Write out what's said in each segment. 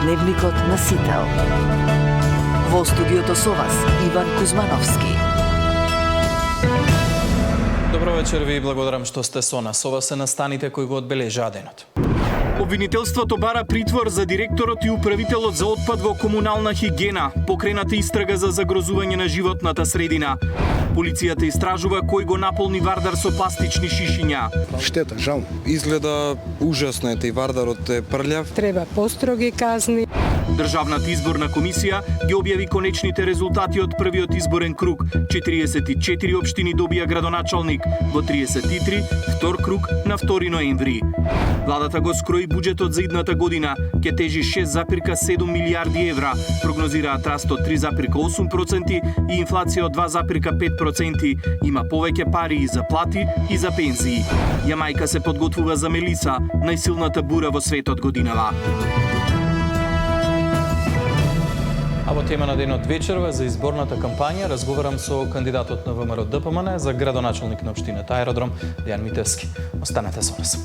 Дневникот на Сител. Во студиото со вас Иван Кузмановски. Добро вечер, ви благодарам што сте со нас. Ова се настаните кои го одбележаа денот. Обвинителството бара притвор за директорот и управителот за отпад во комунална хигиена. Покрената истрага за загрозување на животната средина. Полицијата истражува кој го наполни Вардар со пластични шишиња. Штета, жал. Изгледа ужасно тој Вардарот е прљав. Треба построги казни. Државната изборна комисија ги објави конечните резултати од првиот изборен круг. 44 општини добија градоначалник, во 33 втор круг на 2 ноември. Владата го скрои буџетот за идната година, ќе тежи 6,7 милијарди евра, прогнозираат раст од 3,8% и инфлација од 2,5%. Има повеќе пари и за плати и за пензии. Јамајка се подготвува за Мелиса, најсилната бура во светот годинава. А во тема на денот вечерва за изборната кампања разговарам со кандидатот на ВМРО ДПМН за градоначалник на општината Аеродром Дејан Митевски. Останете со нас.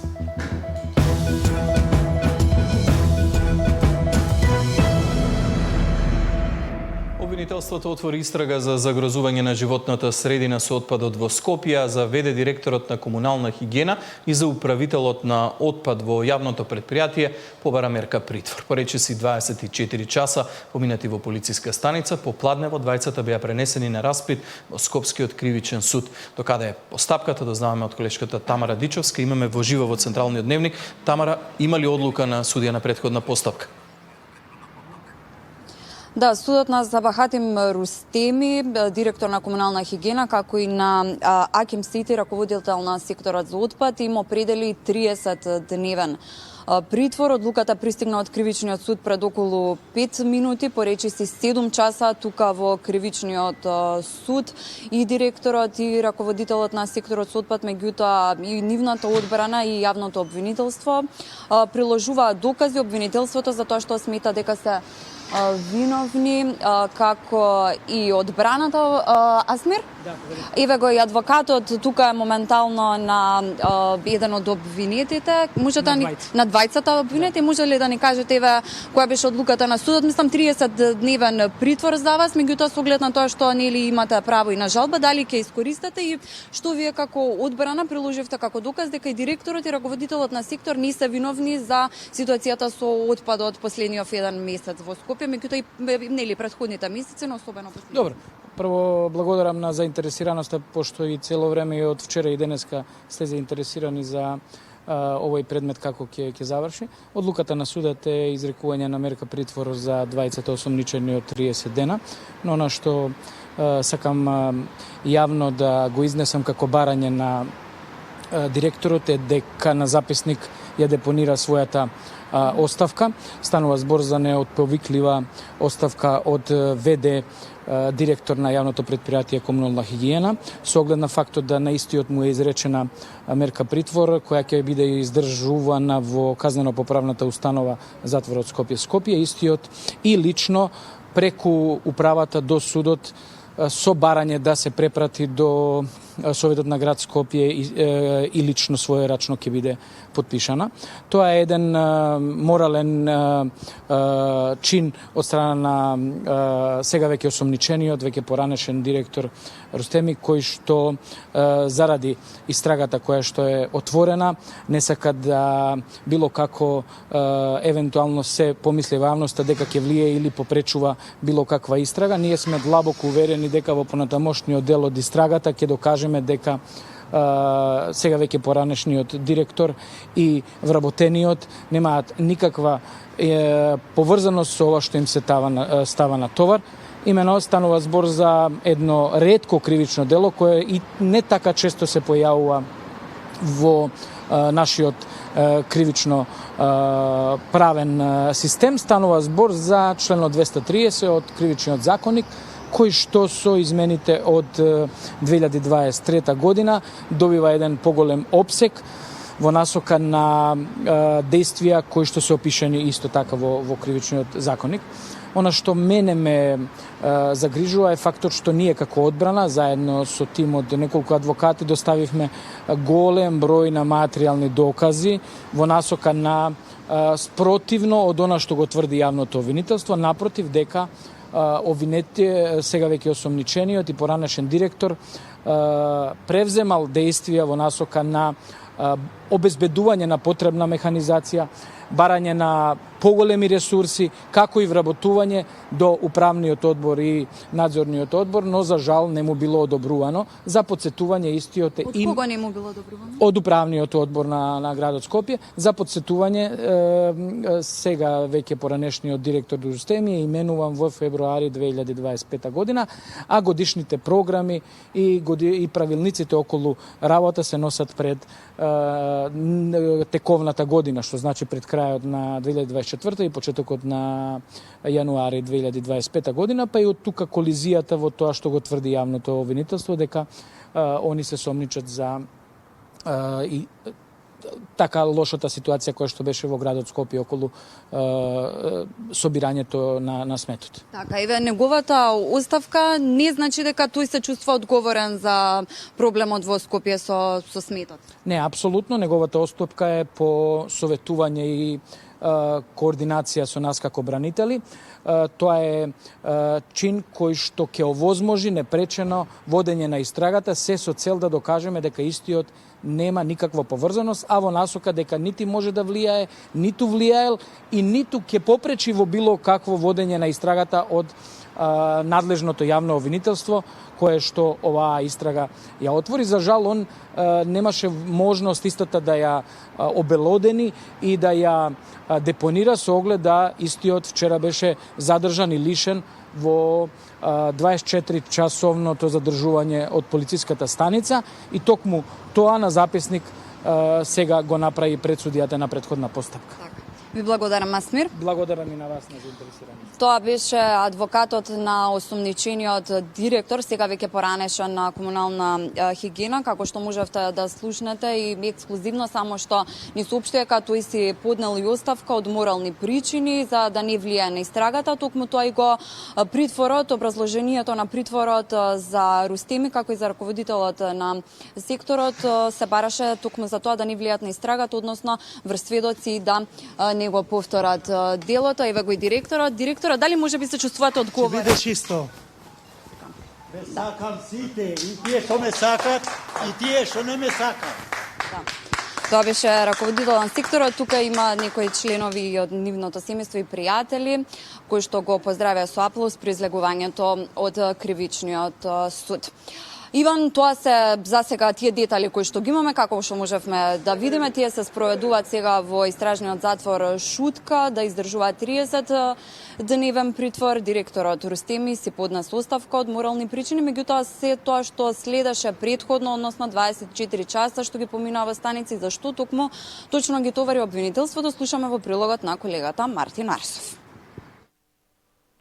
Обвинителството отвори истрага за загрозување на животната средина со отпадот во Скопје, заведе директорот на комунална хигиена и за управителот на отпад во јавното претпријатие побара мерка притвор. По речиси 24 часа поминати во полициска станица, попладнево двајцата беа пренесени на распит во Скопскиот кривичен суд. Докаде е постапката, дознаваме од колешката Тамара Дичовска, имаме во живо во Централниот дневник. Тамара, има ли одлука на судија на претходна постапка? Да, судот на Забахатим Рустеми, директор на комунална хигиена, како и на Аким Сити, раководител на секторот за отпад, им определи 30-дневен притвор. Одлуката пристигна од Кривичниот суд пред околу 5 минути, по речиси 7 часа тука во Кривичниот суд и директорот и раководителот на секторот за отпад, меѓутоа и нивната одбрана и јавното обвинителство приложуваат докази обвинителството за тоа што смета дека се виновни, како и одбраната. Асмир? Еве го и адвокатот, тука е моментално на еден од обвинетите. Можете на двајцата обвинети, може ли да ни кажете еве која беше одлуката на судот? Мислам 30-дневен притвор за вас, меѓутоа со оглед на тоа што нели имате право и на жалба, дали ќе искористите и што вие како одбрана приложивте како доказ дека и директорот и раководителот на сектор не се виновни за ситуацијата со отпадот последниот еден месец во Скопје, меѓутоа и нели претходните месеци, но особено последниот. Добро. Прво благодарам на заинтересираноста, пошто и цело време и од вчера и денеска сте заинтересирани за овој предмет како ќе заврши. Одлуката на судот е изрекување на мерка притвор за двајцата осомничени од 30 дена, но на што сакам јавно да го изнесам како барање на директорот е дека на записник ја депонира својата оставка. Станува збор за неотповиклива оставка од ВД директор на јавното претпријатие комунална хигиена, со оглед на фактот да на истиот му е изречена мерка притвор, која ќе биде издржувана во казнено-поправната установа затворот Скопје. Истиот и лично преку управата до судот со барање да се препрати до Советот на град Скопје и лично својорачно ќе биде потпишана. Тоа е еден морален чин од страна на сега веќе осомничениот, веќе поранешен директор Рустеми, кој што заради истрагата која што е отворена, не сака да било како евентуално се помисли во јавноста дека ќе влие или попречува било каква истрага. Ние сме длабоко уверени дека во понатамошниот дел од истрагата ќе докажеме дека сега веќе поранешниот директор и вработениот немаат никаква поврзаност со ова што им се става на товар. Имено станува збор за едно ретко кривично дело кое и не така често се појавува во нашиот кривично правен систем. Станува збор за членот 230 од кривичниот законник, кој што со измените од 2023 година добива еден поголем опсек во насока на действија кои што се опишани исто така во кривичниот законник. Она што мене ме загрижува е фактот што ние како одбрана, заедно со тим од неколку адвокати, доставивме голем број на материјални докази во насока на спротивно од она што го тврди јавното обвинителство, напротив дека обвинетите, сега веќе осомничениот и поранешен директор, превземал действија во насока на обезбедување на потребна механизација, барање на поголеми ресурси, како и вработување до управниот одбор и надзорниот одбор, но за жал не му било одобрувано. За подсетување истиот е Од кого не му било одобрувано? Од управниот одбор на градот Скопје. За подсетување, сега веќе поранешниот директор Рустеми е именуван во февруари 2025 година, а годишните програми и правилниците околу работа се носат пред тековната година, што значи пред крајот на 2024 и почетокот на јануари 2025 година, па и од тука колизијата во тоа што го тврди јавното обвинителство дека они се сомничат за и така лошата ситуација која што беше во градот Скопје околу собирањето на сметот. Така, еве неговата оставка не значи дека тој се чувства одговорен за проблемот во Скопје со сметот. Не, апсолутно, неговата оставка е по советување и координација со нас како бранители. Тоа е чин кој што ќе овозможи непречено водење на истрагата, се со цел да докажеме дека истиот нема никаква поврзаност, а во насока дека нити може да влијае, ниту влијаел и ниту ќе попречи во било какво водење на истрагата од надлежното јавно обвинителство, кое што оваа истрага ја отвори. За жал, он немаше можност истата да ја обелодени и да ја депонира со оглед да истиот вчера беше задржан и лишен во 24-часовното задржување од полициската станица и токму тоа на записник сега го направи пред судијата на претходна постапка. Така. Ви благодарам, Масмир. Благодарам и на вас на заинтересираност. Тоа беше адвокатот на осомничениот директор, сега веќе поранешен на комунална хигиена, како што можевте да слушнете и ексклузивно само што ни соопшти дека тој си поднел и оставка од морални причини за да не влијае на истрагата, токму тоа и го притворот, образложението на притворот за Рустеми како и за раководителот на секторот се бараше токму за тоа да не влијаат на истрагата, односно врз сведоци да не го повторат делото. Еве го и директорот. Директорот, дали може би се чувствувате одговорен? Ќе биде чисто. Сакам сите, и тие што ме сакат, и тие што не ме сакат. Да. Тоа беше раководител на секторот. Тука има некои членови од нивното семејство и пријатели кои што го поздравија со аплауз при излегувањето од кривичниот суд. Иван, тоа се засега тие детали кои што ги имаме, како што можевме да видиме, тие се спроведуваат сега во истражниот затвор Шутка, да издржуваат 30-дневен притвор. Директорот Рустеми си поднесе оставка од морални причини, меѓутоа се тоа што следеше претходно, односно 24 часа што ги поминува станици, зашто токму точно ги товари обвинителството, слушаме во прилогот на колегата Мартин Арсов.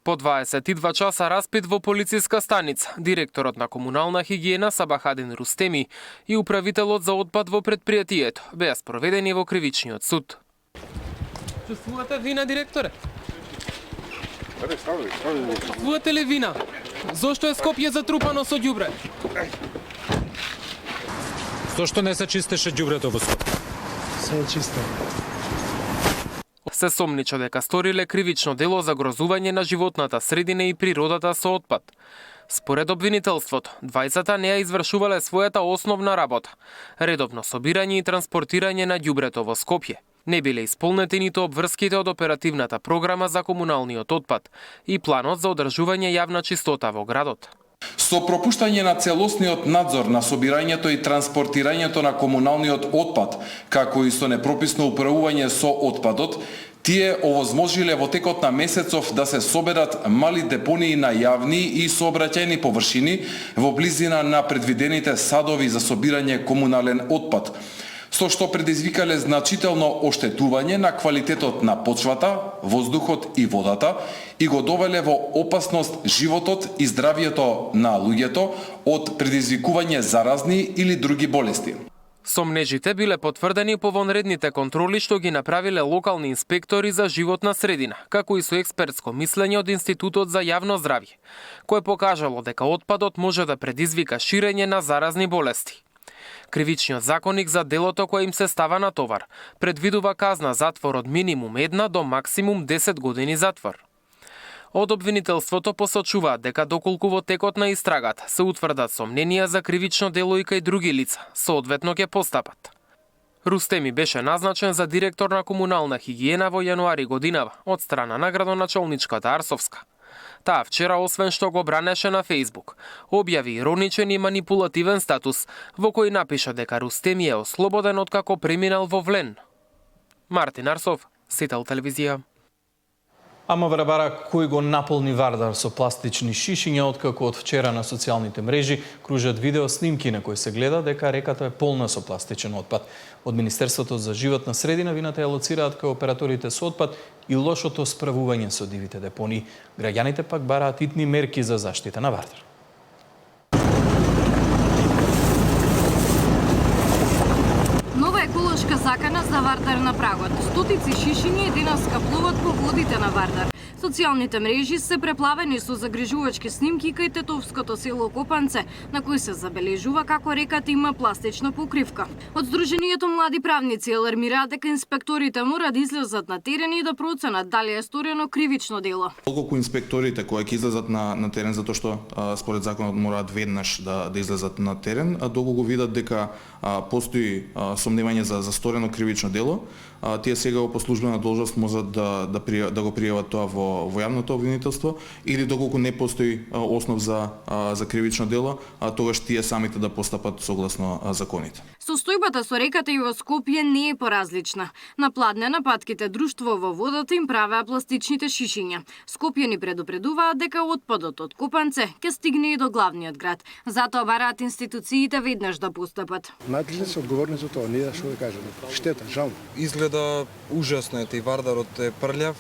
По 22 часа распит во полициска станица, директорот на комунална хигиена Сабахадин Рустеми и управителот за отпад во предпријатието беа спроведени во кривичниот суд. Чувствувате вина, директоре? Чувствувате ли вина? Зошто е Скопје затрупано со ѓубре? Зошто не се чистеше ѓубрето во Скопје? Се е чисто. Се сомнича дека сториле кривично дело за грозување на животната средина и природата со отпад. Според обвинителството, двајцата не ја извршувале својата основна работа – редовно собирање и транспортирање на ѓубрето во Скопје. Не биле исполнети ниту обврските од оперативната програма за комуналниот отпад и планот за одржување јавна чистота во градот. Со пропуштање на целосниот надзор на собирањето и транспортирањето на комуналниот отпад, како и со непрописно управување со отпадот, тие овозможиле во текот на месецов да се соберат мали депонии на јавни и сообраќајни површини во близина на предвидените садови за собирање комунален отпад, со што предизвикале значително оштетување на квалитетот на почвата, воздухот и водата и го довеле во опасност животот и здравието на луѓето од предизвикување заразни или други болести. Сомнежите биле потврдени по вонредните контроли што ги направиле локални инспектори за животна средина, како и со експертско мислење од Институтот за јавно здравје, кое покажало дека отпадот може да предизвика ширење на заразни болести. Кривичниот законник за делото кое им се става на товар предвидува казна затвор од минимум 1 до максимум 10 години затвор. Од обвинителството посочуваат дека доколку во текот на истрагата се утврдат сомненија за кривично дело и кај други лица, соодветно ќе постапат. Рустеми беше назначен за директор на комунална хигиена во јануари годинава од страна на градоначалничката Арсовска. Таа вчера, освен што го бранеше на Фејсбук, објави ироничен и манипулативен статус во кој напиша дека Рустеми е ослободен откако преминал во Влен. Мартин Арсов, Сител телевизија. Ама врабара кој го наполни Вардар со пластични шишиња, откако од вчера на социјалните мрежи кружат видео снимки на кои се гледа дека реката е полна со пластичен отпад. Од Министерството за животна средина вината ја лоцираат кај операторите со отпад и лошото справување со дивите депонии. Граѓаните пак бараат итни мерки за заштита на Вардар. Нова еколошка закана за Вардар на прагот. Стотици шишиња денес каплуваат по водите на Вардар. Социјалните мрежи се преплавени со загрижувачки снимки кај тетовското село Копанце, на кои се забележува како реката има пластична покривка. Од Сдруженијето млади правници алармираат дека инспекторите мора да излезат на терен и да проценат дали е сторено кривично дело. Колку инспекторите кои ќе излезат на терен, затоа што според законот мораат веднаш да излезат на терен, доколку видат дека постои сомневање за сторено кривично дело, тие сега по службена должност можат да го пријават тоа во јавното обвинителство, или доколку не постои основ за кривично дело, тогаш тие самите да постапат согласно законите. Состојбата со реката и во Скопје не е поразлична. На Пладнена патките друштво во водата им правеа пластичните шишиња. Скопјани предупредуваат дека отпадот од Копанце ќе стигне и до главниот град. Затоа бараат институциите веднаш да постапат. Надлежни се одговорни за тоа, ние што да кажеме. Штета, жал. Изгледа ужасно и Вардарот е прљав.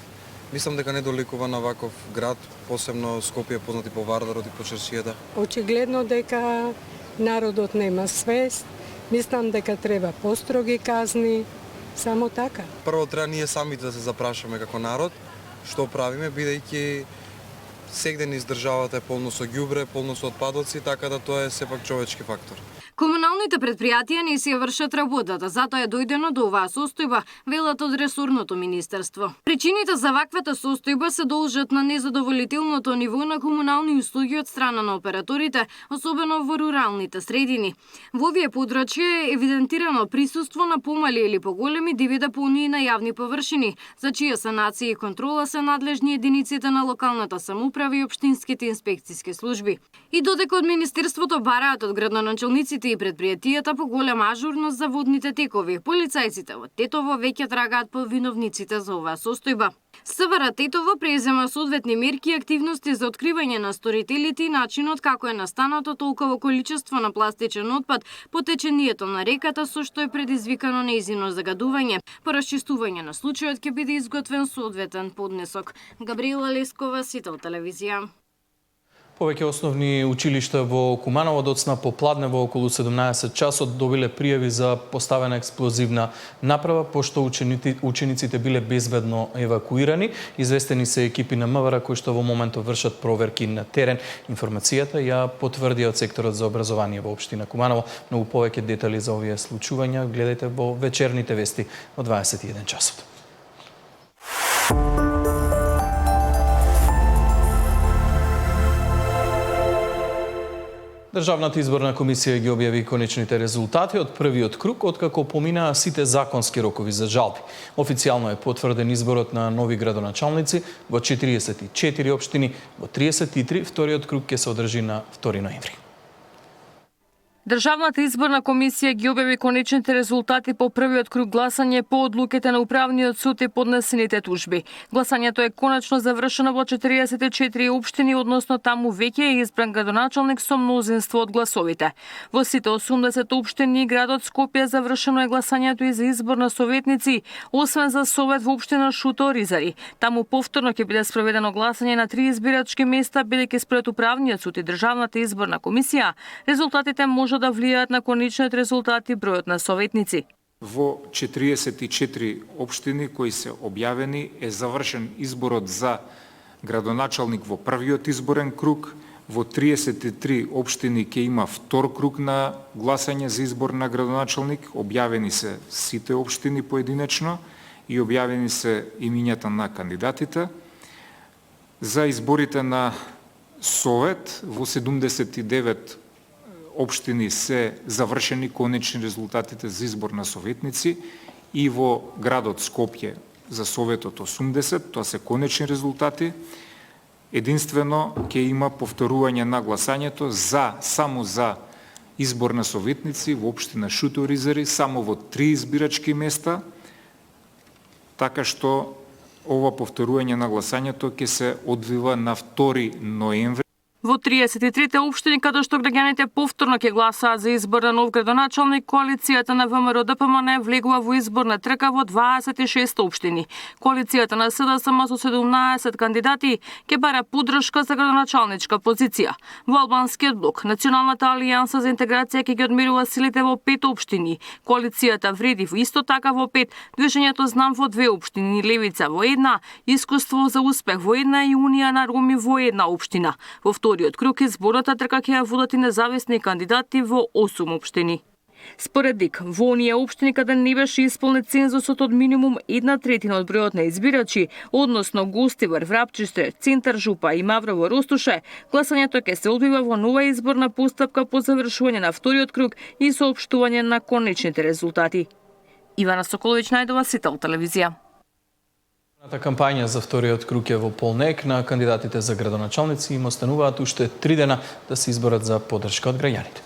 Мислам дека не доликува на ваков град, посебно Скопје познати по Вардарот и по чаршијата. Очигледно дека народот нема свест. Мислам дека треба построги казни, само така. Прво треба ние самите да се запрашаме како народ, што правиме, бидејќи сегден из државата е полно со ѓубре, полно со отпадоци, така да тоа е сепак човечки фактор. Комуналните предпријатија не си ја вршат работата, затоа е дојдено до оваа состојба, велат од ресорното министерство. Причините за ваквата состојба се должат на незадоволителното ниво на комунални услуги од страна на операторите, особено во руралните средини. Во овие подрачја е евидентирано присуство на помали или поголеми диви депонии на јавни површини, за чија санација и контрола се надлежни единиците на локалната самоуправа и општинските инспекциски служби. И додека од министерството бараат од градоначалниците и предпријатијата по голема ажурност за водните текови, полицајците во Тетово веќе трагаат по виновниците за оваа состојба. СВР Тетово презема соодветни мерки и активности за откривање на сторителите и начинот како е настанато толково количество на пластичен отпад по течението на реката, со што е предизвикано нејзино загадување. По расчистување на случајот ќе биде изготвен соодветен поднесок. Габриела Лескова, Сител телевизија. Повеќе основни училишта во Куманово доцна попладне во околу 17 часот добиле пријави за поставена експлозивна направа, пошто учениците биле безбедно евакуирани. Известени се екипи на МВР кои што во моментот вршат проверки на терен. Информацијата ја потврди од секторот за образование во општина Куманово. Многу повеќе детали за овие случувања гледајте во вечерните вести во 21 часот. Државната изборна комисија ги објави конечните резултати од првиот круг, откако поминаа сите законски рокови за жалби. Официјално е потврден изборот на нови градоначалници во 44 општини, во 33 вториот круг ќе се одржи на 2 ноември. Државната изборна комисија ги објави конечните резултати по првиот круг гласање по одлуките на Управниот суд и поднесените тужби. Гласањето е конечно завршено во 44 општини, односно таму веќе е избран градоначалник со мнозинство од гласовите. Во сите 80 општини градот Скопје завршено е гласањето и за избор на советници, освен за совет во општина Шуто Ризари. Таму повторно ќе биде спроведено гласање на 3 избирачки места, бидејќи според Управниот суд и Државната изборна комисија резултатите може може да влијаат на конечниот резултат и бројот на советници. Во 44 општини кои се објавени е завршен изборот за градоначалник во првиот изборен круг. Во 33 општини ќе има втор круг на гласање за избор на градоначалник. Објавени се сите општини поединечно и објавени се имињата на кандидатите. За изборите на Совет во 79 општини се завршени конечни резултатите за избор на советници и во градот Скопје за Советот 80, тоа се конечни резултати. Единствено ќе има повторување на гласањето само за избор на советници во општина Шуторизари, само во 3 избирачки места, така што ова повторување на гласањето ќе се одвива на 2 ноември. Во 33 општини каде што граѓаните повторно ќе гласаат за избор на нов градоначалник, коалицијата на ВМРО ДПМН влегува во изборна трка во 26 општини. Коалицијата на СДСМ со 17 кандидати ќе бара поддршка за градоначалничка позиција. Во албанскиот блок, Националната алијанса за интеграција ќе ги одмерува силите во 5 општини. Коалицијата вреди исто така во 5, Движењето Знам во 2 општини, Левица во 1, Искуство за успех во 1 и Унија на роми во 1 општина. Во вториот круг изборната трка ќе ја водат и независни кандидати во 8 општини. Според ДИК, во оние општини каде не беше исполнет цензусот од минимум 1/3 од бројот на избирачи, односно Гостивар, Врапчище, Центар Жупа и Маврово Ростуше, гласањето ќе се одвива во нова изборна постапка по завршување на вториот круг и соопштување на конечните резултати. Ивана Соколовиќ, Најдова, Сител телевизија. Кампања за вториот круг е во полнек. На кандидатите за градоначалници им остануваат уште 3 дена да се изборат за поддршка од граѓаните.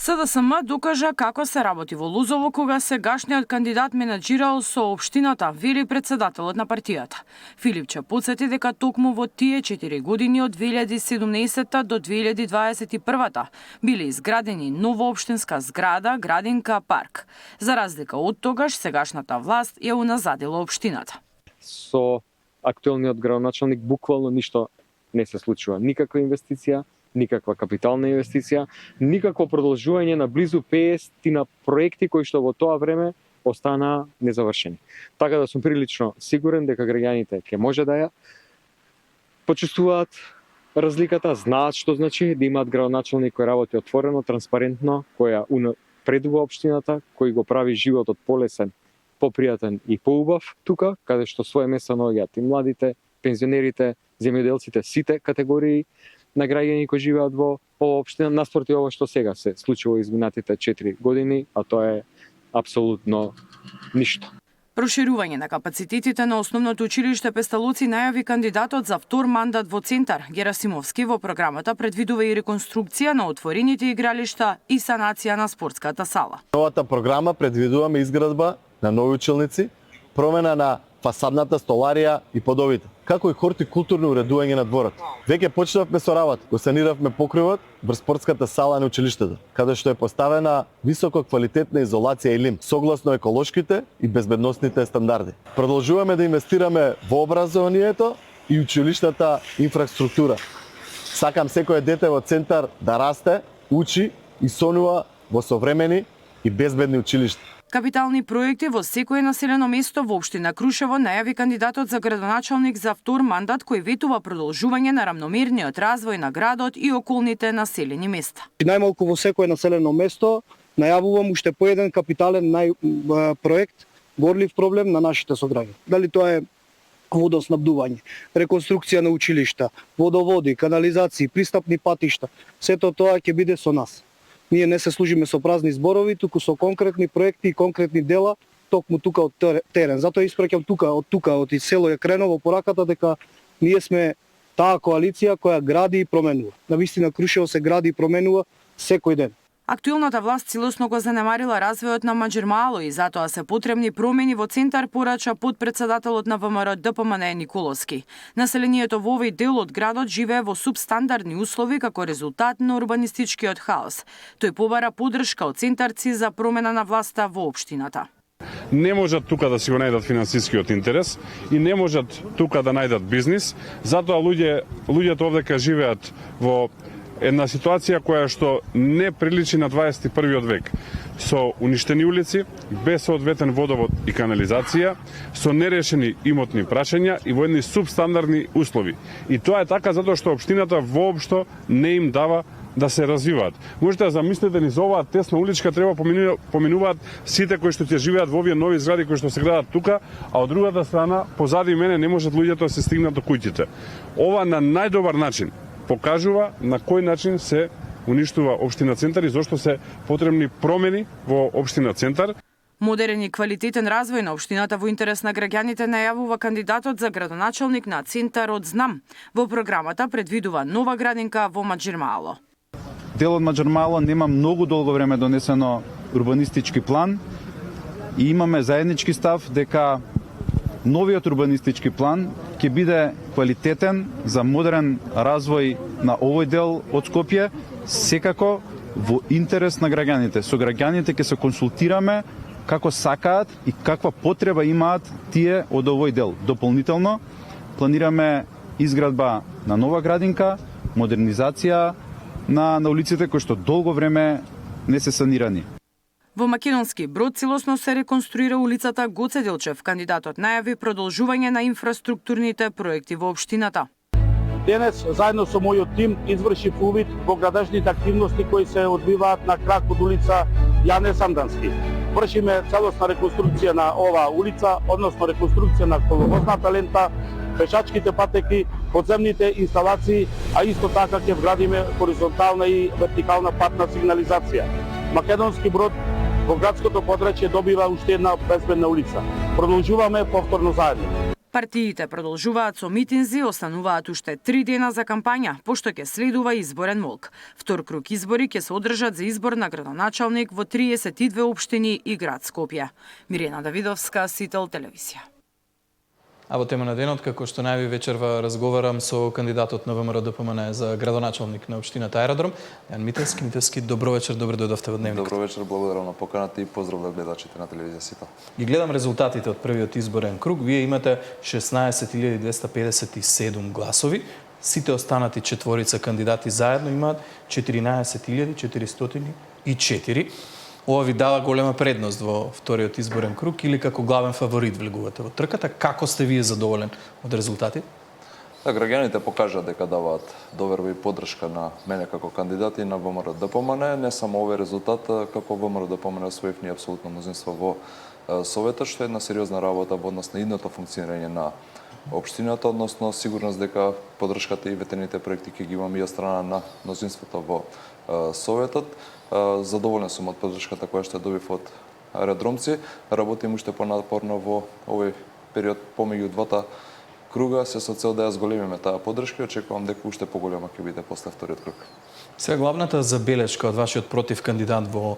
СДСМ докажа како се работи во Лозово кога сегашниот кандидат менаџирал со општината, вели председателот на партијата. Филипче потсети дека токму во тие 4 години од 2017 до 2021 биле изградени нова општинска зграда, градинка, парк. За разлика од тогаш, сегашната власт ја уназадила општината. Со актуелниот градоначалник буквално ништо не се случува. Никаква инвестиција, никаква капитална инвестиција, никакво продолжување на близу 50 на проекти кои што во тоа време останаа незавршени. Така да сум прилично сигурен дека граѓаните ќе може да ја почувствуваат разликата, знаат што значи да имаат градоначалник кој работи отворено, транспарентно, која унапредува општината, кој го прави животот полесен, попријатен и поубав тука, каде што своје место наоѓаат и младите, пензионерите, земјоделците, сите категории на граѓани кои живеат во ова општина, наспроти ова што сега се случува изминатите 4 години, а тоа е апсолутно ништо. Проширување на капацитетите на основното училиште Песталуци најави кандидатот за втор мандат во Центар. Герасимовски во програмата предвидува и реконструкција на отворените игралишта и санација на спортската сала. Новата програма предвидуваме изградба на нови училници, промена на фасадната столарија и подовите, како и хортикултурно уредување на дворот. Веќе почнавме со работа, го саниравме покривот врз спортската сала на училиштето, каде што е поставена високо квалитетна изолација и лим, согласно еколошките и безбедносните стандарди. Продолжуваме да инвестираме во образованието и училиштата инфраструктура. Сакам секое дете во Центар да расте, учи и сонува во современи и безбедни училишта. Капитални проекти во секое населено место во општина Крушево најави кандидатот за градоначалник за втор мандат кој ветува продолжување на рамномерниот развој на градот и околните населени места. Најмалку во секое населено место најавувам уште по еден капитален проект, горлив проблем на нашите сограѓани. Дали тоа е водоснабдување, реконструкција на училишта, водоводи, канализации, пристапни патишта, сето тоа ќе биде со нас. Ние не се служиме со празни зборови, туку со конкретни проекти и конкретни дела, токму тука од терен. Затоа испраќам од село е Креново пораката дека ние сме таа коалиција која гради и променува. Навистина Крушево се гради и променува секој ден. Актуелната власт целосно го занемарила развојот на Маџермало и затоа се потребни промени во Центар, порача подпредседателот на ВМРО ДПМН Николовски. Населението во овој дел од градот живее во субстандардни услови како резултат на урбанистичкиот хаос. Тој побара поддршка од центарци за промена на власта во општината. Не можат тука да си го најдат финансискиот интерес и не можат тука да најдат бизнис, затоа луѓето овдека живеат во една ситуација која што не приличи на 21. век. Со уништени улици, без соодветен водовод и канализација, со нерешени имотни прашања и во едни субстандардни услови. И тоа е така затоа што општината воопшто не им дава да се развиваат. Можете да замислите низ оваа тесна уличка треба поминуваат сите кои што ќе живеат во овие нови згради кои што се градат тука, а од другата страна позади мене не можат луѓето да се стигнат до куќите. Ова на најдобар начин покажува на кој начин се уништува општина Центар и зошто се потребни промени во општина Центар. Модерен и квалитетен развој на општината во интерес на граѓаните најавува кандидатот за градоначалник на Центарот Знам. Во програмата предвидува нова градинка во Маџирмаало. Делот Маџирмаало нема многу долго време донесено урбанистички план и имаме заеднички став дека новиот урбанистички план ќе биде квалитетен за модерен развој на овој дел од Скопје, секако во интерес на граѓаните. Со граѓаните ќе се консултираме како сакаат и каква потреба имаат тие од овој дел. Дополнително планираме изградба на нова градинка, модернизација на улиците кои што долго време не се санирани. Во Македонски Брод целосно се реконструира улицата Гоце Делчев. Кандидатот најави продолжување на инфраструктурните проекти во општината. Денес, заедно со мојот тим, извршив увид во градежните активности кои се одвиваат на крак од улица Јане Сандански. Вршиме целосна реконструкција на оваа улица, односно реконструкција на коловозната лента, пешачките патеки, подземните инсталации, а исто така ќе вградиме хоризонтална и вертикална патна сигнализација. Македонски Брод во градското подрачје добива уште една безбедна улица. Продолжуваме повторно заедно. Партиите продолжуваат со митинзи, остануваат уште 3 дена за кампања, пошто ќе следува изборен молк. Втор круг избори ќе се одржат за избор на градоначалник во 32 општини и град Скопје. Мирена Давидовска, Сител телевизија. А во тема на денот, како што најави вечерва разговарам со кандидатот на ВМРО ДПМН за градоначалник на општината Аеродром, Јан Митевски. Добро вечер, добро дојдовте во Дневник. Добро вечер, благодарам на поканата и поздрав на гледачите на телевизија Сител. И гледам резултатите од првиот изборен круг. Вие имате 16.257 гласови. Сите останати четворица кандидати заедно имаат 14.404. Ова ви дава голема предност во вториот изборен круг или како главен фаворит влегувате во трката? Како сте вие задоволен од резултати? Да, граѓаните покажа дека даваат доверба и поддршка на мене како кандидат и на ВМРО ДПМН. Не само овој резултат, како ВМРО ДПМН освоив ни апсолутно мнозинство во Советот, што е една сериозна работа во однос на идното функционирање на општината, односно сигурност дека поддршката и ветените проекти ќе ги имаме и од страна на мнозинството во Советот. Задоволен сум од поддршката која што добив од аеродромци. Работим уште понапорно во овој период помеѓу двата круга, се со цел да ја зголемиме таа поддршка и очекувам дека уште поголема ќе биде после вториот круг. Сега главната забелешка од вашиот против кандидат во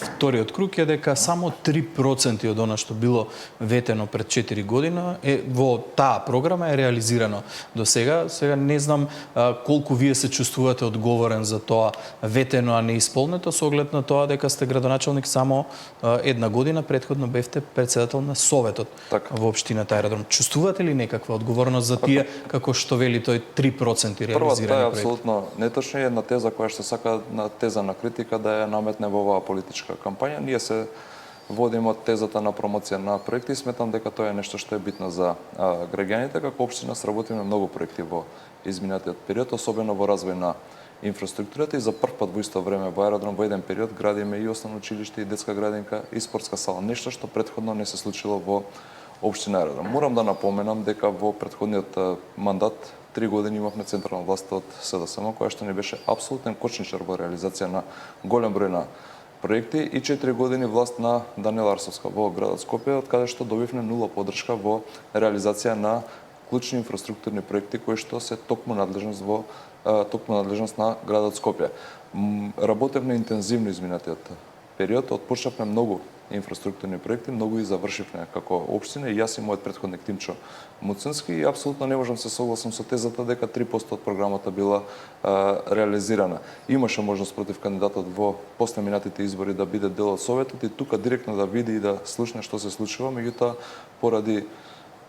вториот круг е дека само 3% од она што било ветено пред 4 година во таа програма е реализирано до сега. Сега не знам колку вие се чувствувате одговорен за тоа ветено, а не исполнето, со оглед на тоа дека сте градоначалник само една година, претходно бевте председател на Советот во општината Аеродром. Чувствувате ли некаква одговорност за тие, како што вели тој 3% реализирани проекти? Прво, тоа е апсолутно неточно, една теза која што сака на теза на критика да ја наметне во оваа политичка кампања. Ние се водиме од тезата на промоција на проекти и сметам дека тоа е нешто што е битно за граѓаните. Како општина сработиме многу проекти во изминатиот период, особено во развој на инфраструктурата и за прв пат во исто време во Аеродром во еден период градиме и основно училиште, и детска градинка, и спортска сала. Нешто што претходно не се случило во општина Аеродром. Морам да напоменам дека во претходниот мандат 3 години имавме централна власт од СДСМ, која што не беше апсолутен кочничар во реализација на голем број на проекти и 4 години власт на Даниела Арсовска во градот Скопје, од каде што добивме нула поддршка во реализација на клучни инфраструктурни проекти кои што се токму надлежност на градот Скопје. Работевме интензивно изминатиот период, отпочнавме многу инфраструктурни проекти, многу и завршивме како општина и јас и мојот претходник Тимчо Муцински и апсолутно не можам се согласам со тезата дека 3% од програмата била реализирана. Имаше можност против кандидатот во после минатите избори да биде дел од Советот и тука директно да види и да слушне што се случува, меѓутоа поради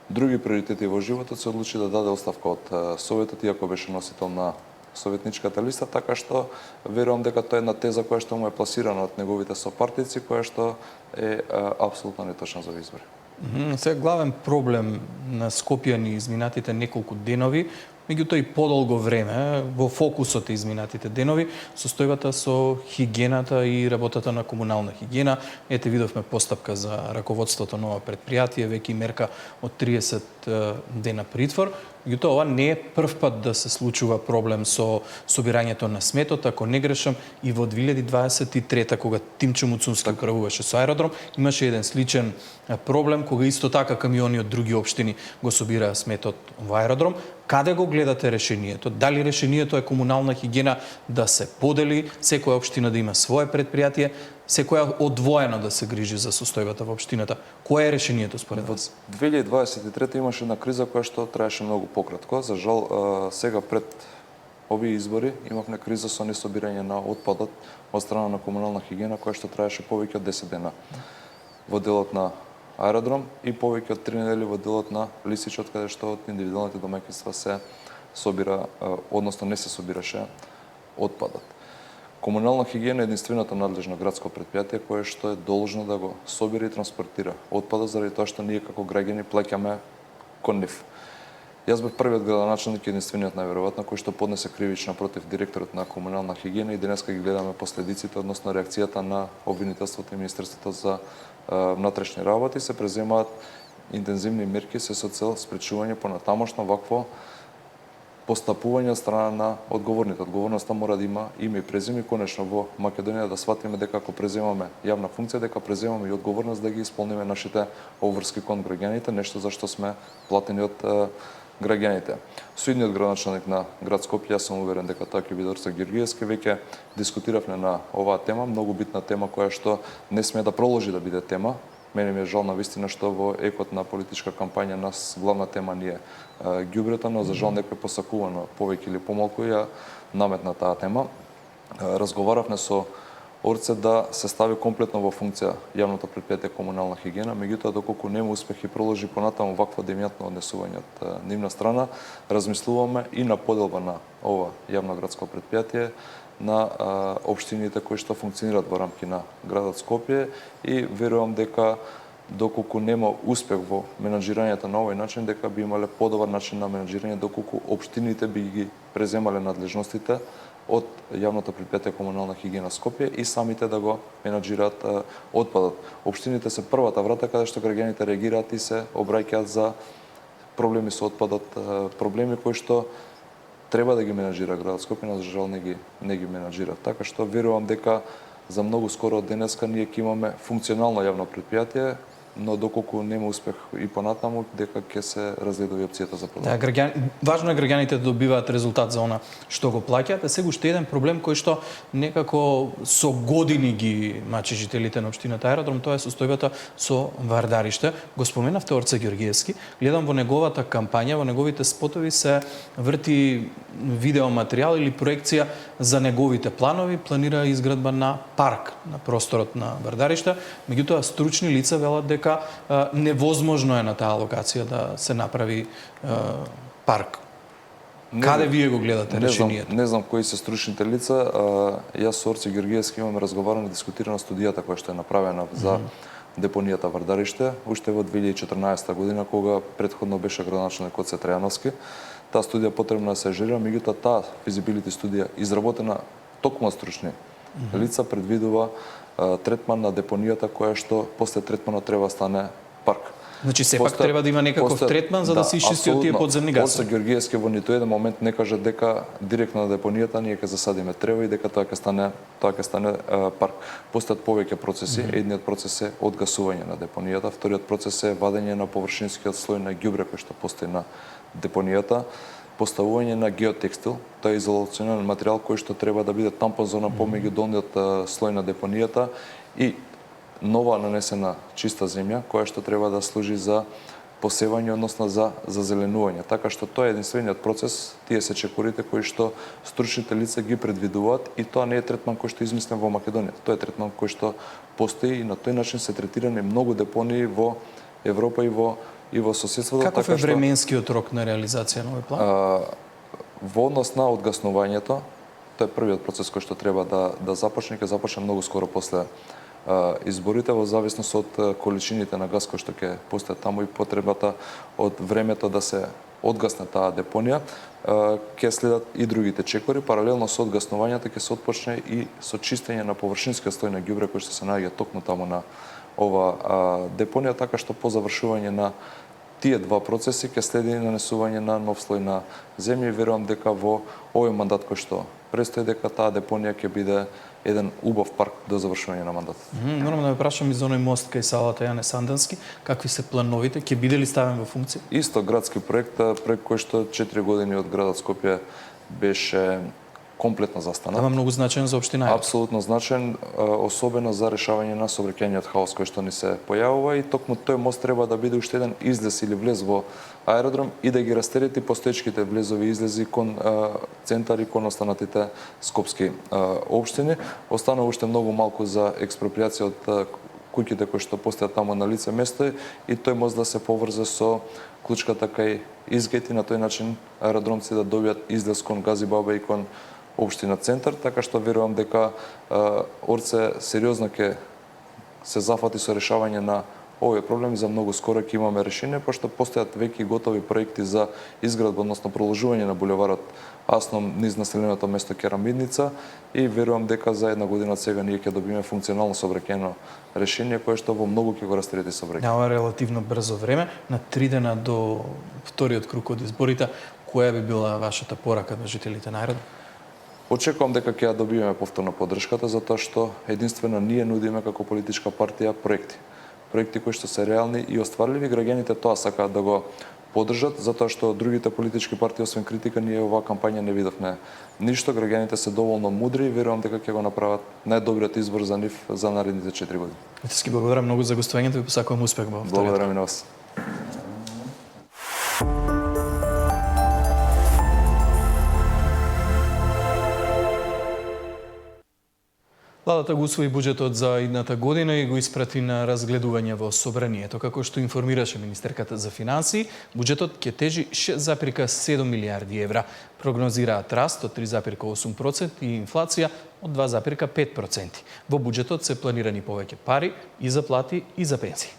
други приоритети во животот се одлучи да даде оставка од Советот, иако беше носител на советничката листа, така што верувам дека тоа е една теза која што му е пласирана од неговите сопартици, која што е апсолутно неточна за избори. Сега главен проблем на Скопје ни изминатите неколку денови, меѓутоа и подолго време, во фокусот изминатите денови, состојбата со хигиената и работата на комунална хигиена. Ете, видовме постапка за раководството на ова предпријатие, веќе мерка од 30 дена притвор. Меѓутоа, ова не е прв пат да се случува проблем со собирањето на сметот. Ако не грешам, и во 2023 кога Тимчо Муцунски управуваше со аеродром, имаше еден сличен проблем кога исто така камиони од други општини го собираа сметот во аеродром. Каде го гледате решението? Дали решението е комунална хигиена да се подели, секоја општина да има свое предпријатие, секоја одвоено да се грижи за состојбата во општината? Кое е решението според вас? 2023 имаше една криза која што траеше многу пократко. За жал, сега пред овие избори имавме криза со несобирање на отпадот од страна на комунална хигиена која што траеше повеќе од 10 дена во делот на аеродром и повеќе од 3 недели во делот на листичот каде што од индивидуалните домаќинства се собира, односно не се собираше отпадот. Комунална хигиена е единственото надлежно градско предпријатие кое што е должно да го собира и транспортира отпадот заради тоа што ние како граѓани плаќаме кон нив. Јас бев првиот градоначалник и единствениот најверојатно кој што поднесе кривична против директорот на комунална хигиена и денеска ги гледаме последиците, односно реакцијата на обвинителството и Министерството за внатрешни работи. Се преземаат интензивни мерки се со цел спречување понатамошно вакво постапување од страна на одговорните. Одговорноста мора да има име и презиме. Конечно во Македонија да сватиме дека ако преземаме јавна функција, дека преземаме и одговорност да ги исполниме нашите обврски кон граѓаните, нешто за што сме платени од граѓаните. Со идниот градоначалник на град Скопје, јас сум уверен дека тоа ќе биде Орце Георгиевски, веќе дискутиравме на оваа тема, многу битна тема која што не смее да проложи да биде тема. Мене ми е жал на вистина што во екот на политичка кампања нас главна тема ни е ѓубрето, но за жал некој посакувано повеќе или помалку ја наметна таа тема. Разговаравме со Орце да се стави комплетно во функција јавното предпријатие комунална хигиена, меѓутоа доколку нема успех и проложи понатаму вакво демјатно однесување од нивна страна, размислуваме и на поделба на ова јавно градско предпријатие на општините кои што функционираат во рамки на градот Скопје и верувам дека доколку нема успех во менаџирањето на овој начин, дека би имале подобар начин на менаџирање доколку општините би ги преземале надлежностите од јавното предпријатие комунална хигиена Скопје и самите да го менаџираат отпадот. Општините се првата врата каде што граѓаните реагираат и се обраќаат за проблеми со отпадот, проблеми кои што треба да ги менаџира градот Скопје, но за жал не ги менаџира. Така што верувам дека за многу скоро од денеска ние ќе имаме функционално јавно предпријатие, но доколку нема успех и понатаму, дека ќе се разгледа опцијата за продажба. Да, важно е граѓаните да добиваат резултат за она што го плаќаат. Сега уште еден проблем кој што некако со години ги мачи жителите на општината Аеродром, тоа е состојбата со Вардариште. Го споменавте Орце Георгиевски. Гледам во неговата кампања, во неговите спотови се врти видеоматеријал или проекција за неговите планови, планира изградба на парк на просторот на Вардариште. Меѓутоа стручни лица велат дека невозможно е на таа локација да се направи парк. Каде вие го гледате решението? Не знам кои се стручните лица. Јас со Орце Георгиевски имаме разговарано и дискутирано студијата која што е направена за депонијата Вардариште, уште во 2014 година, кога претходно беше градоначалник Оце Трајановски. Таа студија потребно да се ажурира, меѓутоа таа физибилити студија изработена токму од стручни лица предвидува третман на депонијата која што после третманот треба да стане парк. Значи сепак треба да има некаков третман за да се исчисти од тие подземни гаси. Орце Георгиевски во ниту еден момент не кажа дека директно на депонијата ние ќе засадиме трева и дека тоа ќе стане парк. Постојат повеќе процеси. Едниот процес е одгасување на депонијата, вториот процес е вадење на површинскиот слој на ѓубре кој што постои на депонијата, поставување на геотекстил, тоа е изолационален материјал кој што треба да биде тампон зона помеѓу долниот слој на депонијата и нова нанесена чиста земја која што треба да служи за посевање, односно за зеленување. Така што тоа е единствениот процес, тие се чекорите кои што стручните лица ги предвидуваат и тоа не е третман кој што е измислен во Македонија. Тоа е третман кој што постои и на тој начин се третирани многу депонии во Европа и во соседството. Каков е временскиот рок на реализација на овој план? Во однос на одгаснувањето, тоа е првиот процес кој што треба да започне, ќе започне многу скоро после изборите, во зависност од количините на газ кои што ќе постојат таму и потребата од времето да се одгасне таа депонија, ќе следат и другите чекори. Паралелно со одгаснувањето ќе се отпочне и со чистење на површинскиот слој на ѓубре кој што се наоѓа токму таму на ова депонија, така што по завршување на тие два процеси ќе следи нанесување на нов слој на земја и верувам дека во овој мандат кој што престои дека таа депонија ќе биде еден убав парк до завршување на мандатот. Морам да ве прашам и за оној мост кај салата Јане Сандански, какви се плановите, ќе биде ли ставен во функција? Исто градски проект кој што 4 години од градот Скопје беше комплетно застанат. Ама многу значаен за општина. Апсолутно значаен, особено за решавање на сообраќајниот хаос кој што ни се појавува и токму тој мост треба да биде уште еден излез или влез во аеродром и да ги растерети постоечките влезови и излези кон центар и кон останатите скопски општини. Останува уште многу малку за експроприација од куќите кои што постојат таму на лице место и тој мост да се поврзе со клучката кај Изгет и на тој начин аеродромци да добијат излез кон Газибабе и кон општина Центар, така што верувам дека Орце сериозно ќе се зафати со решавање на овој проблем и за многу скоро ќе имаме решение, пошто постојат веќе готови проекти за изградба, односно продолжување на булеварот Асном низ населеното место Керамидница и верувам дека за една година од сега ние ќе добиеме функционално сообраќајно решение кое што во многу ќе го растрети сообраќај. Ова релативно брзо време, на 3 дена до вториот круг од изборите, која би била вашата порака на жителите на аеродром? Очекувам дека ќе ја добиеме повторно поддршката, затоа што единствено ние нудиме како политичка партија проекти кои што се реални и остварливи. Граѓаните тоа сакаат да го поддржат, затоа што другите политички партии, освен критика, ние оваа кампања не видовме ништо. Граѓаните се доволно мудри и верувам дека ќе го направат најдобриот избор за нив за наредните 4 години. Ски благодарам многу за гостувањето и посакувам успех во вториот. Благодарам и на вас. Владата го усвои буџетот за идната година и го испрати на разгледување во Собранието. Како што информираше министерката за финансии, буџетот ќе тежи 6,7 милиарди евра. Прогнозираат раст од 3,8% и инфлација од 2,5%. Во буџетот се планирани повеќе пари и за плати и за пенсии.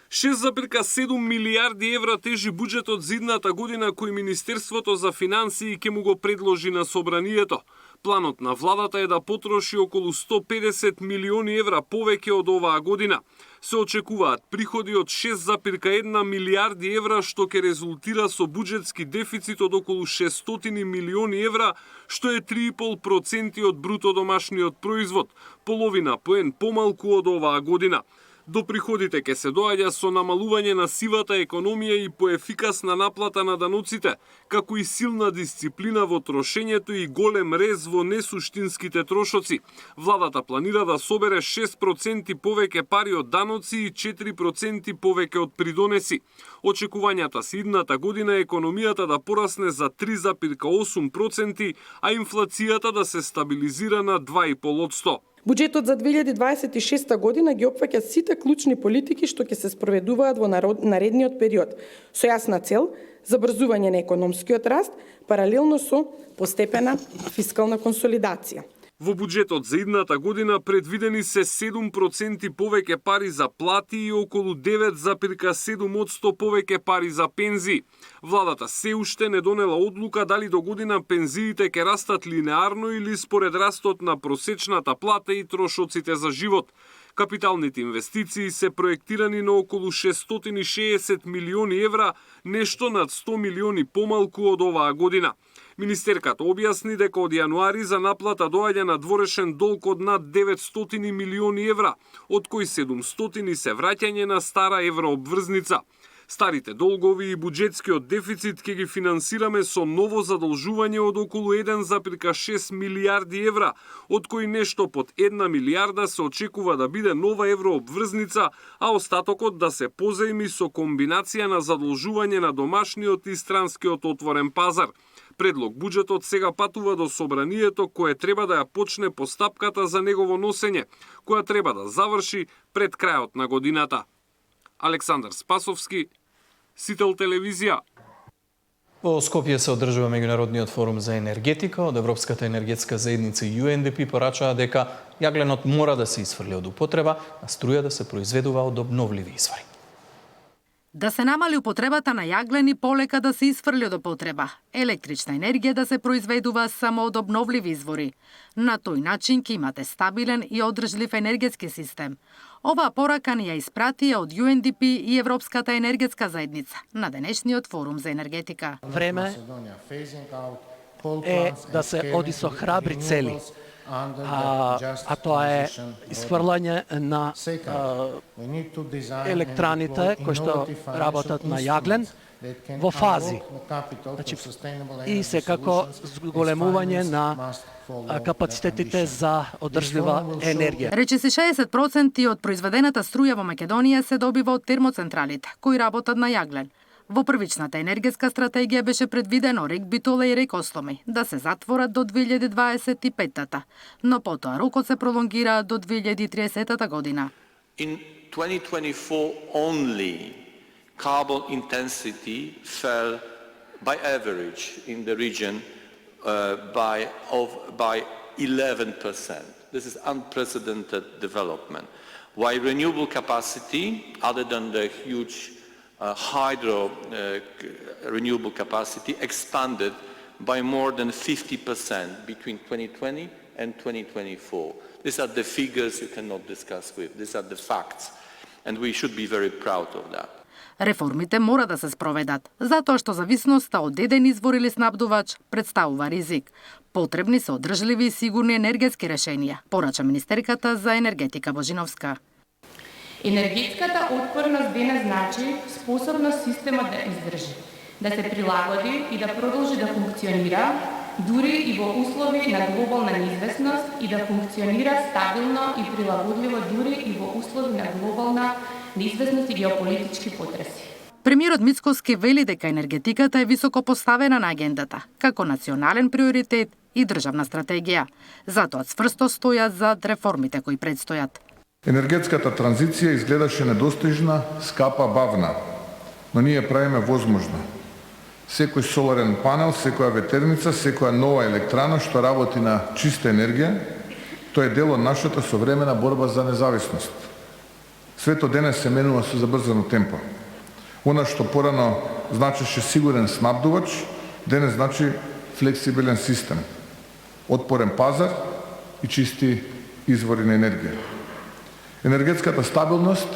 6,7 милиарди евра тежи буџетот за идната година кој Министерството за финансии ќе му го предложи на Собранието. Планот на владата е да потроши околу 150 милиони евра повеќе од оваа година. Се очекуваат приходи од 6,1 милиарди евра, што ќе резултира со буџетски дефицит од околу 600 милиони евра, што е 3,5% од бруто домашниот производ, половина поен помалку од оваа година. До приходите ќе се доаѓа со намалување на сивата економија и поефикасна наплата на даноците, како и силна дисциплина во трошењето и голем рез во несуштинските трошоци. Владата планира да собере 6% повеќе пари од даноци и 4% повеќе од придонеси. Очекувањата се идната година економијата да порасне за 3,8%, а инфлацијата да се стабилизира на 2,5%. Буџетот за 2026 година ги опфаќа сите клучни политики што ќе се спроведуваат во наредниот период, со јасна цел забрзување на економскиот раст, паралелно со постепена фискална консолидација. Во буџетот за идната година предвидени се 7% повеќе пари за плати и околу 9,7% повеќе пари за пензии. Владата се уште не донела одлука дали до година пензиите ќе растат линеарно или според растот на просечната плата и трошоците за живот. Капиталните инвестиции се проектирани на околу 660 милиони евра, нешто над 100 милиони помалку од оваа година. Министерката објасни дека од јануари за наплата доаѓа на дворешен долг од над 900 милиони евра, од кои 700 се враќање на стара еврообврзница. Старите долгови и буџетскиот дефицит ќе ги финансираме со ново задолжување од околу 1,6 милиарди евра, од кои нешто под 1 милиарда се очекува да биде нова еврообврзница, а остатокот да се позајми со комбинација на задолжување на домашниот и странскиот отворен пазар. Предлог буџетот сега патува до Собранието, кое треба да ја почне постапката за негово носење, која треба да заврши пред крајот на годината. Александар Спасовски, Сител телевизија. Во Скопје се одржува меѓународниот форум за енергетика. Од Европската енергетска заедница UNDP порачаа дека јагленот мора да се исфрли од употреба, а струја да се произведува од обновливи извори. Да се намали употребата на јаглен и полека да се исфрли од употреба. Електрична енергија да се произведува само од обновливи извори. На тој начин ќе имате стабилен и одржлив енергетски систем. Оваа порака ни ја испратија од UNDP и Европската енергетска заедница на денешниот форум за енергетика. Време е да се оди со храбри цели, а тоа е исфрлање на електраните кои што работат на јаглен во фази. И секако зголемување на капацитетите за одржлива енергија. Речиси 60% од произведената струја во Македонија се добива од термоцентралите, кои работат на јаглен. Во првичната енергетска стратегија беше предвидено рек Битола и рек Осломи да се затворат до 2025-та, но потоа рокот се пролонгира до 2030 година. In 2024 only, carbon intensity fell by average in the region by 11%. This is unprecedented development. While renewable capacity, other than the huge hydro renewable capacity, expanded by more than 50% between 2020 and 2024. These are the figures you cannot discuss with. These are the facts. And we should be very proud of that. Реформите мора да се спроведат, затоа што зависноста од еден извор или снабдувач представува ризик. Потребни се одржливи и сигурни енергетски решенија, порача министерката за енергетика Божиновска. Енергетската отпорност денес значи способност системот да издржи, да се прилагоди и да продолжи да функционира, дури и во услови на глобална неизвестност и да функционира стабилно и прилагодливо дури и во услови на глобална неизвестност и геополитички потреси. Премиерот Мицкоски вели дека енергетиката е високо поставена на агендата, како национален приоритет и државна стратегија. Затоа цврсто стојат зад реформите кои предстојат. Енергетската транзиција изгледаше недостижна, скапа, бавна, но ние правиме возможно. Секој соларен панел, секоја ветерница, секоја нова електрана што работи на чиста енергија, тоа е дел од нашата современа борба за независност. Светот денес се менува со забрзано темпо. Она што порано значеше сигурен снабдувач, денес значи флексибилен систем, отпорен пазар и чисти извори на енергија. Енергетската стабилност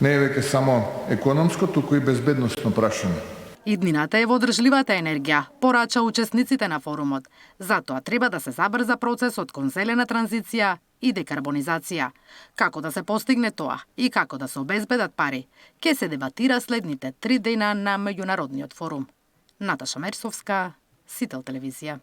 не е веќе само економско, туку и безбедносно прашање. Иднината е во одржливата енергија, порача учесниците на форумот. Затоа треба да се забрза процесот кон зелена транзиција и декарбонизација. Како да се постигне тоа и како да се обезбедат пари, ќе се дебатира следните 3 дена на меѓународниот форум. Наташа Мерсовска, Сител телевизија.